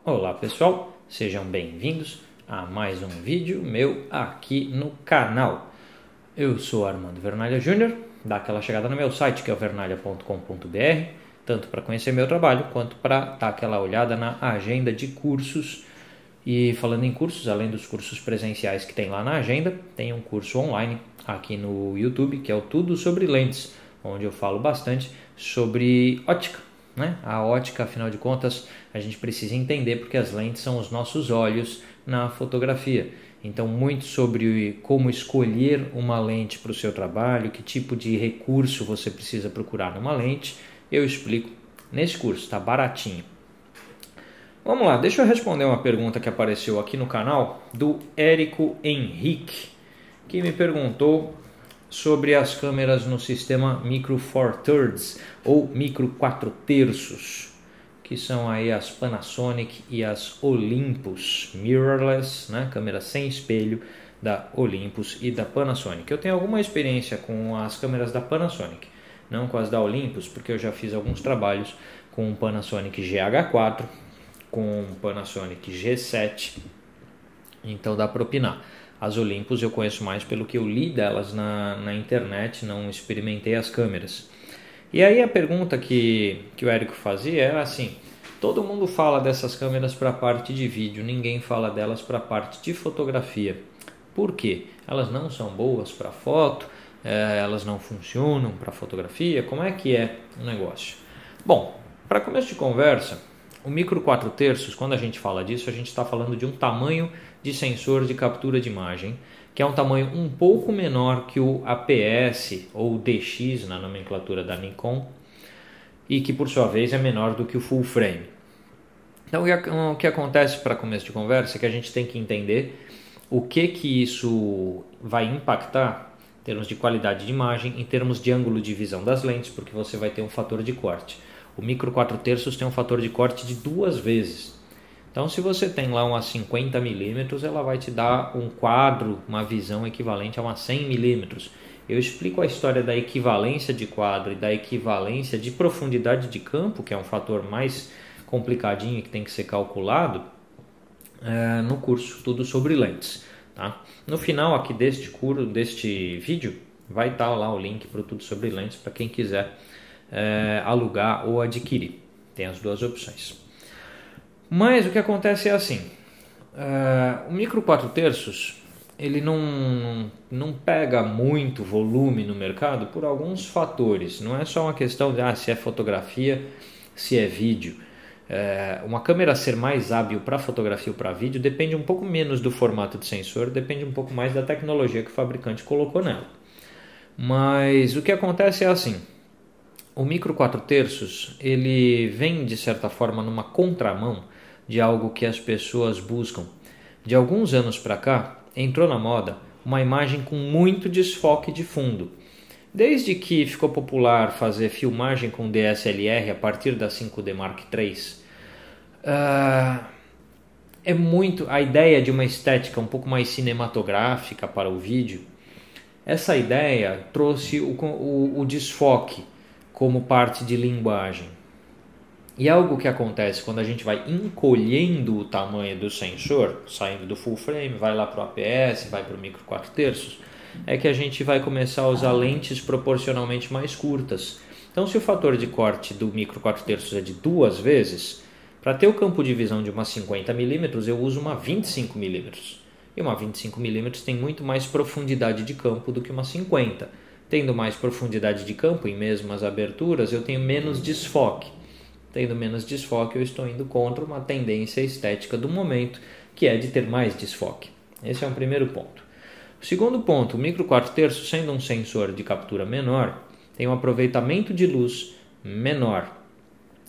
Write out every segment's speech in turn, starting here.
Olá pessoal, sejam bem-vindos a mais um vídeo meu aqui no canal. Eu sou Armando Vernalha Júnior, dá aquela chegada no meu site que é o vernalha.com.br, tanto para conhecer meu trabalho quanto para dar aquela olhada na agenda de cursos. E falando em cursos, além dos cursos presenciais que tem lá na agenda, tem um curso online aqui no YouTube que é o Tudo Sobre Lentes, onde eu falo bastante sobre ótica. A ótica, afinal de contas, a gente precisa entender porque as lentes são os nossos olhos na fotografia. Então, muito sobre como escolher uma lente para o seu trabalho, que tipo de recurso você precisa procurar numa lente, eu explico nesse curso, tá baratinho. Vamos lá, deixa eu responder uma pergunta que apareceu aqui no canal do Érico Henrique, que me perguntou sobre as câmeras no sistema Micro Four Thirds ou Micro 4/3, que são aí as Panasonic e as Olympus Mirrorless, câmeras sem espelho da Olympus e da Panasonic. Eu tenho alguma experiência com as câmeras da Panasonic, não com as da Olympus, porque eu já fiz alguns trabalhos com o Panasonic GH4, com o Panasonic G7, então dá para opinar. As Olympus eu conheço mais pelo que eu li delas na internet, não experimentei as câmeras. E aí a pergunta que o Érico fazia era assim: todo mundo fala dessas câmeras para a parte de vídeo, ninguém fala delas para a parte de fotografia. Por quê? Elas não são boas para foto, elas não funcionam para fotografia, como é que é o negócio? Bom, para começo de conversa, o Micro 4/3, quando a gente fala disso, a gente está falando de um tamanho de sensor de captura de imagem, que é um tamanho um pouco menor que o APS ou DX na nomenclatura da Nikon, e que por sua vez é menor do que o full frame. Então o que acontece para começo de conversa é que a gente tem que entender o que isso vai impactar em termos de qualidade de imagem, em termos de ângulo de visão das lentes, porque você vai ter um fator de corte. O Micro 4/3 tem um fator de corte de 2 vezes. Então, se você tem lá uma 50 mm, ela vai te dar um quadro, uma visão equivalente a uma 100 mm. Eu explico a história da equivalência de quadro e da equivalência de profundidade de campo, que é um fator mais complicadinho que tem que ser calculado, no curso Tudo Sobre Lentes. Tá? No final aqui deste vídeo, vai estar lá o link para o Tudo Sobre Lentes para quem quiser alugar ou adquirir. Tem as duas opções. Mas o que acontece é assim: o Micro 4/3 ele não pega muito volume no mercado por alguns fatores. Não é só uma questão de se é fotografia, se é vídeo. Uma câmera ser mais hábil para fotografia ou para vídeo depende um pouco menos do formato de sensor, depende um pouco mais da tecnologia que o fabricante colocou nela. Mas o que acontece é assim: o Micro 4/3 ele vem de certa forma numa contramão de algo que as pessoas buscam. De alguns anos para cá, entrou na moda uma imagem com muito desfoque de fundo. Desde que ficou popular fazer filmagem com DSLR a partir da 5D Mark III, a ideia de uma estética um pouco mais cinematográfica para o vídeo. Essa ideia trouxe o desfoque como parte de linguagem. E algo que acontece quando a gente vai encolhendo o tamanho do sensor, saindo do full frame, vai lá para o APS, vai para o Micro 4/3, é que a gente vai começar a usar lentes proporcionalmente mais curtas. Então, se o fator de corte do Micro 4/3 é de 2 vezes, para ter o campo de visão de uma 50 mm, eu uso uma 25 mm. E uma 25 mm tem muito mais profundidade de campo do que uma 50. Tendo mais profundidade de campo em mesmas aberturas, eu tenho menos desfoque. Tendo menos desfoque, eu estou indo contra uma tendência estética do momento, que é de ter mais desfoque. Esse é um primeiro ponto. O segundo ponto: o Micro 4/3, sendo um sensor de captura menor, tem um aproveitamento de luz menor.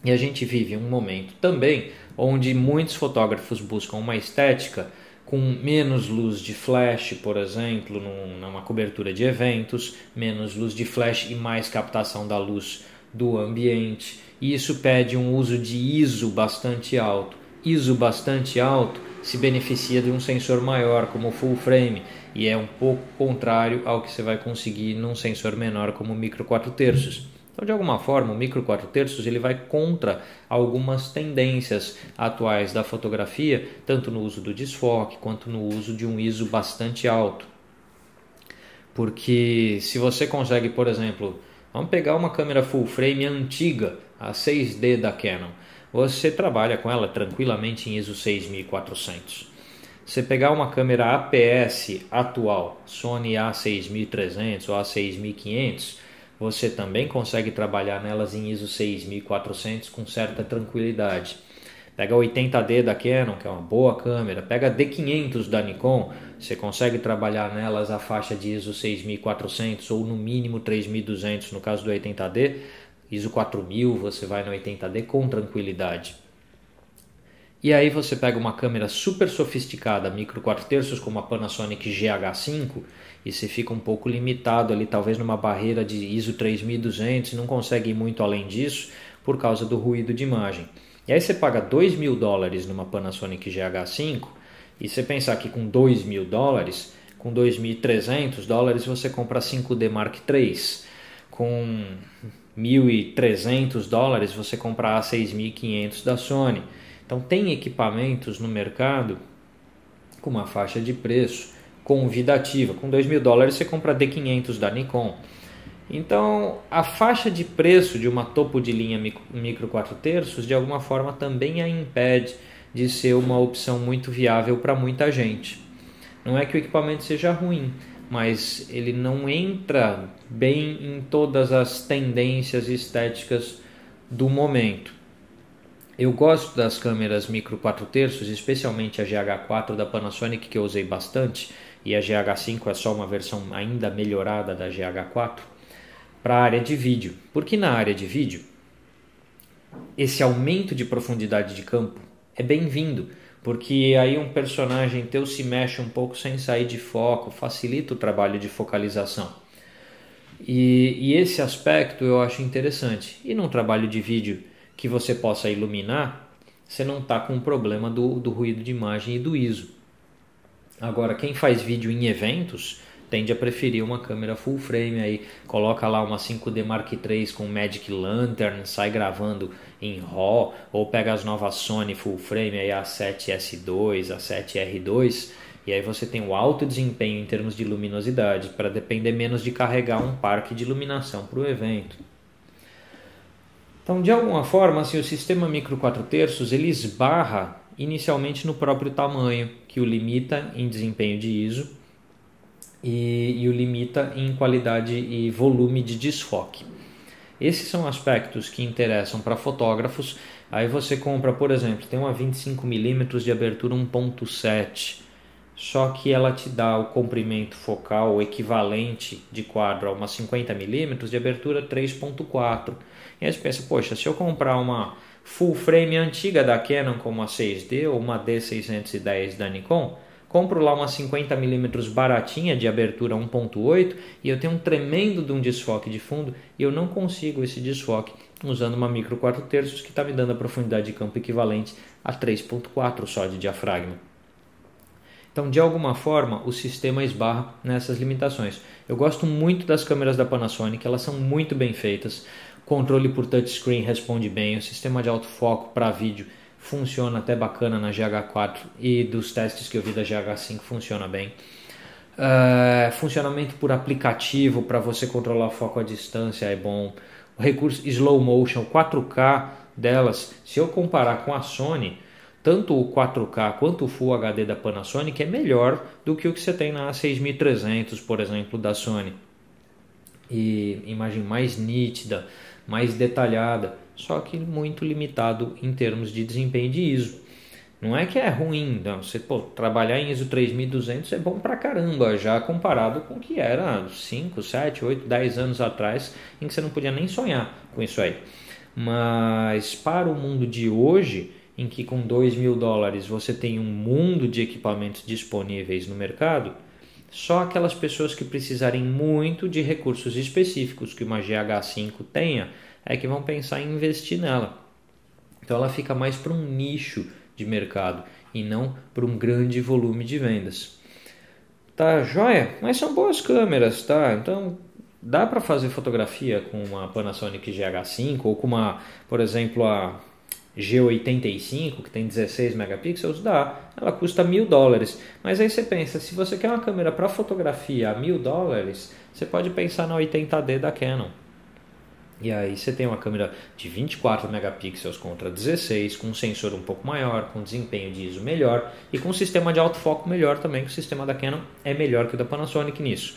E a gente vive um momento também onde muitos fotógrafos buscam uma estética com menos luz de flash, por exemplo, numa cobertura de eventos, menos luz de flash e mais captação da luz do ambiente. E isso pede um uso de ISO bastante alto. ISO bastante alto se beneficia de um sensor maior como o full frame, e é um pouco contrário ao que você vai conseguir num sensor menor como o Micro 4/3. Então, de alguma forma, o micro 4/3 ele vai contra algumas tendências atuais da fotografia, tanto no uso do desfoque quanto no uso de um ISO bastante alto. Porque se você consegue, por exemplo, vamos pegar uma câmera full frame antiga, a 6D da Canon, você trabalha com ela tranquilamente em ISO 6400. Você pegar uma câmera APS atual, Sony A6300 ou A6500, você também consegue trabalhar nelas em ISO 6400 com certa tranquilidade. Pega a 80D da Canon, que é uma boa câmera, pega a D500 da Nikon, você consegue trabalhar nelas a faixa de ISO 6400 ou no mínimo 3200 no caso do 80D, ISO 4000 você vai no 80D com tranquilidade. E aí você pega uma câmera super sofisticada, micro 4/3 como a Panasonic GH5 e você fica um pouco limitado ali, talvez numa barreira de ISO 3200 e não consegue ir muito além disso por causa do ruído de imagem. E aí você paga $2.000 numa Panasonic GH5 e você pensar que com $2.000, com $2.300 você compra a 5D Mark III, com $1.300 você compra a 6500 da Sony. Então tem equipamentos no mercado com uma faixa de preço convidativa. Com $2.000 você compra a D500 da Nikon. Então a faixa de preço de uma topo de linha micro 4/3 de alguma forma também a impede de ser uma opção muito viável para muita gente. Não é que o equipamento seja ruim, mas ele não entra bem em todas as tendências estéticas do momento. Eu gosto das câmeras micro 4/3, especialmente a GH4 da Panasonic, que eu usei bastante, e a GH5 é só uma versão ainda melhorada da GH4, para a área de vídeo. Porque na área de vídeo, esse aumento de profundidade de campo é bem-vindo, porque aí um personagem teu se mexe um pouco sem sair de foco, facilita o trabalho de focalização. E esse aspecto eu acho interessante. E num trabalho de vídeo que você possa iluminar, você não está com o problema do ruído de imagem e do ISO. Agora, quem faz vídeo em eventos tende a preferir uma câmera full frame, aí coloca lá uma 5D Mark III com Magic Lantern, sai gravando em RAW, ou pega as novas Sony full frame, aí a 7S2, a 7R2, e aí você tem um alto desempenho em termos de luminosidade, para depender menos de carregar um parque de iluminação para o evento. Então, de alguma forma, assim, o sistema micro 4/3 ele esbarra inicialmente no próprio tamanho, que o limita em desempenho de ISO e o limita em qualidade e volume de desfoque. Esses são aspectos que interessam para fotógrafos. Aí você compra, por exemplo, tem uma 25mm de abertura 1.7, só que ela te dá o comprimento focal equivalente de quadro a uma 50mm de abertura 3.4. E aí você pensa, poxa, se eu comprar uma full frame antiga da Canon como a 6D ou uma D610 da Nikon, compro lá uma 50mm baratinha de abertura 1.8 e eu tenho um tremendo de um desfoque de fundo e eu não consigo esse desfoque usando uma micro 4/3 que está me dando a profundidade de campo equivalente a 3.4 só de diafragma. Então, de alguma forma, o sistema esbarra nessas limitações. Eu gosto muito das câmeras da Panasonic, elas são muito bem feitas. O controle por touchscreen responde bem, o sistema de autofoco para vídeo funciona até bacana na GH4 e dos testes que eu vi da GH5 funciona bem. Funcionamento por aplicativo para você controlar o foco à distância é bom. O recurso slow motion, 4K delas, se eu comparar com a Sony, tanto o 4K quanto o Full HD da Panasonic é melhor do que o que você tem na 6300, por exemplo, da Sony. E imagem mais nítida, mais detalhada, só que muito limitado em termos de desempenho de ISO. Não é que é ruim, não. Você trabalhar em ISO 3200 é bom pra caramba, já comparado com o que era 5, 7, 8, 10 anos atrás, em que você não podia nem sonhar com isso aí. Mas para o mundo de hoje, em que com $2.000 você tem um mundo de equipamentos disponíveis no mercado, só aquelas pessoas que precisarem muito de recursos específicos que uma GH5 tenha, é que vão pensar em investir nela. Então ela fica mais para um nicho de mercado e não para um grande volume de vendas. Tá joia? Mas são boas câmeras, tá? Então dá para fazer fotografia com uma Panasonic GH5 ou com uma, por exemplo, a G85, que tem 16 megapixels, dá. Ela custa $1.000. Mas aí você pensa, se você quer uma câmera para fotografia a $1.000, você pode pensar na 80D da Canon. E aí você tem uma câmera de 24 megapixels contra 16, com um sensor um pouco maior, com desempenho de ISO melhor e com um sistema de autofoco melhor também, que o sistema da Canon é melhor que o da Panasonic nisso.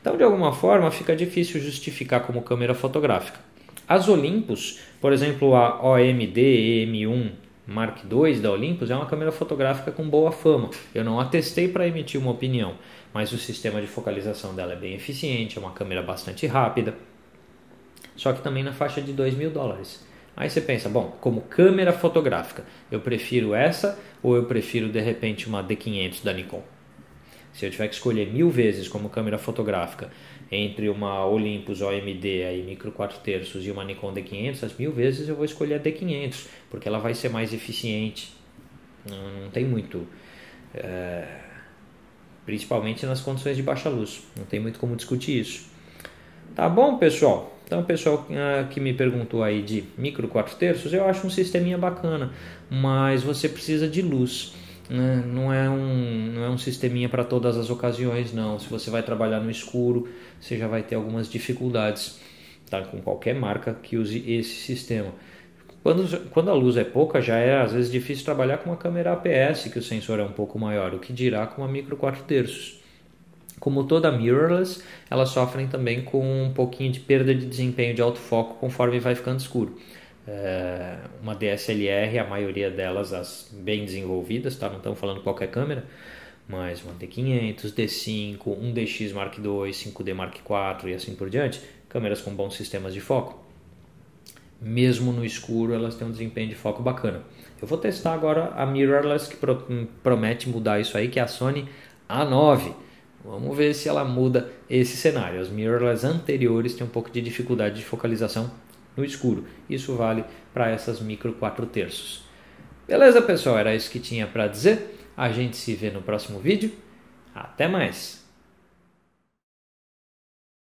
Então, de alguma forma, fica difícil justificar como câmera fotográfica. As Olympus, por exemplo, a OMD EM1 Mark II da Olympus é uma câmera fotográfica com boa fama. Eu não a testei para emitir uma opinião, mas o sistema de focalização dela é bem eficiente, é uma câmera bastante rápida, só que também na faixa de $2.000. Aí você pensa, bom, como câmera fotográfica, eu prefiro essa ou eu prefiro de repente uma D500 da Nikon? Se eu tiver que escolher 1000 vezes como câmera fotográfica entre uma Olympus OMD aí, micro 4/3 e uma Nikon D500, as 1000 vezes eu vou escolher a D500, porque ela vai ser mais eficiente. Não tem muito, principalmente nas condições de baixa luz, não tem muito como discutir isso. Tá bom, pessoal? Então, o pessoal que me perguntou aí de micro 4/3, eu acho um sisteminha bacana, mas você precisa de luz. Não é um sisteminha para todas as ocasiões, não. Se você vai trabalhar no escuro, você já vai ter algumas dificuldades, tá? Com qualquer marca que use esse sistema. Quando a luz é pouca, já é às vezes difícil trabalhar com uma câmera APS, que o sensor é um pouco maior, o que dirá com uma micro 4/3. Como toda mirrorless, elas sofrem também com um pouquinho de perda de desempenho de autofoco conforme vai ficando escuro. Uma DSLR, a maioria delas as bem desenvolvidas, tá? Não estamos falando qualquer câmera, mas uma D500, D5, um DX Mark II, 5D Mark IV e assim por diante, câmeras com bons sistemas de foco. Mesmo no escuro, elas têm um desempenho de foco bacana. Eu vou testar agora a mirrorless que promete mudar isso aí, que é a Sony A9. Vamos ver se ela muda esse cenário. As mirrorless anteriores têm um pouco de dificuldade de focalização no escuro. Isso vale para essas micro 4/3. Beleza, pessoal? Era isso que tinha para dizer. A gente se vê no próximo vídeo. Até mais!